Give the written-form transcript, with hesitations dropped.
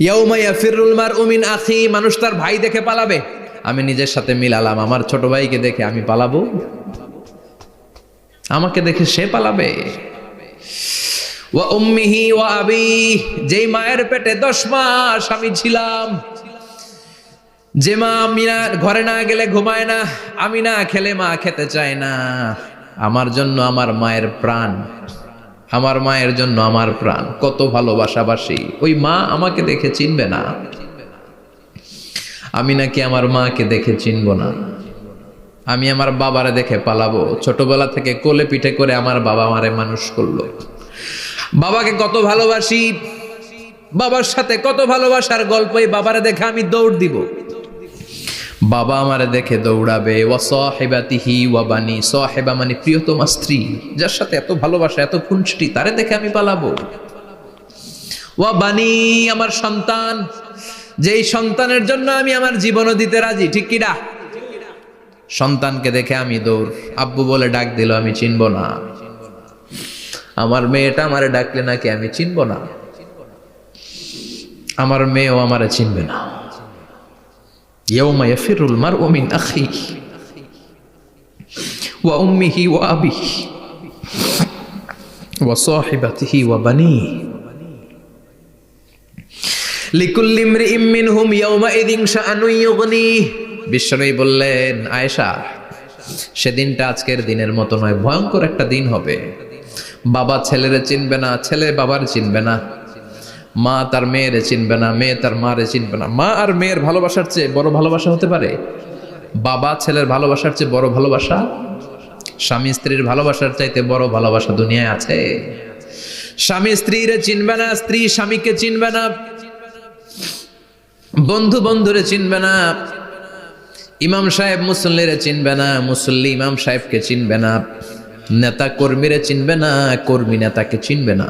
ইয়াউমা ইয়াফিরুল মারউ মিন আখি, মানুষ তার ভাই দেখে পালাবে। আমি নিজের সাথে মিলালাম, আমার ছোট ভাইকে দেখে আমি পালাবো? আমাকে দেখে সে পালাবে? ওয়া উম্মিহি ওয়া আবি, যেই মায়ের পেটে 10 মাস আমি ছিলাম, যে মা আমি না ঘরে না গেলে ঘুমায় না, আমি না খেলে মা খেতে চায় না, আমার জন্য আমার মায়ের প্রাণ, আমার মায়ের জন্য আমার প্রাণ, কত ভালোবাসাবাসী। ওই মা আমাকে দেখে চিনবে না, আমি নাকি আমার মাকে দেখে চিনব না। আমি আমার বাবারে দেখে পালাবো। ছোটবেলা থেকে কোলে পিঠে করে আমার বাবা আমারে মানুষ করলো, বাবাকে কত ভালোবাসি, বাবার সাথে কত ভালোবাসার গল্প, এই বাবারে দেখে আমি দৌড় দিব, বাবা আমারে দেখে দৌড়াবে। ওয়া সাহিবাতিহি ওয়া বানি, সাহিবা মানে প্রিয়তমা স্ত্রী, যার সাথে এত ভালোবাসা এত খুনসুটি, তারে দেখে আমি পালাবো। ওয়া বানি, আমার সন্তান, যেই সন্তানের জন্য আমি আমার জীবনও দিতে রাজি, ঠিক কি না? সন্তানকে দেখে আমি দৌড়। আব্বু বলে ডাক দিল, আমি চিনব না। আমার মেয়েটা আমারে ডাকলে নাকি আমি চিনব না, আমার মেয়েও আমারে চিনবে না। ইয়াউমা ইয়াফিরুল মারউ মিন আখিহি ওয়া উম্মিহি ওয়া আবিহি ওয়া সাহিবাতিহি ওয়া বানিহি লিকুল্লি ইমরিইম মিনহুম ইয়াউমাইযিন শাআনুন ইউগনিহি। বিশ্বনবী বললেন, আয়েশা, সেদিনটা আজকের দিনের মতো নয়, ভয়ঙ্কর একটা দিন হবে। বাবা ছেলেরে চিনবে না, ছেলে বাবার চিনবে না, মা তার মেয়েরে চিনবে না, মেয়ে তার মারে চিনবে না। মা আর মেয়ের ভালোবাসার চেয়ে বড় ভালোবাসা হতে পারে? বাবা ছেলের ভালোবাসার চেয়ে বড় ভালোবাসা? স্বামী স্ত্রীর ভালোবাসার চাইতে বড় ভালোবাসা দুনিয়ায় আছে? স্বামী স্ত্রীরে চিনবে না, স্ত্রী স্বামীকে চিনবে না, বন্ধু বন্ধুরে চিনবে না, ইমাম সাহেব মুসল্লিরে চিনবে না, মুসল্লি ইমাম সাহেবকে চিনবে না, নেতা কর্মীরে চিনবে না, কর্মী নেতাকে চিনবে না।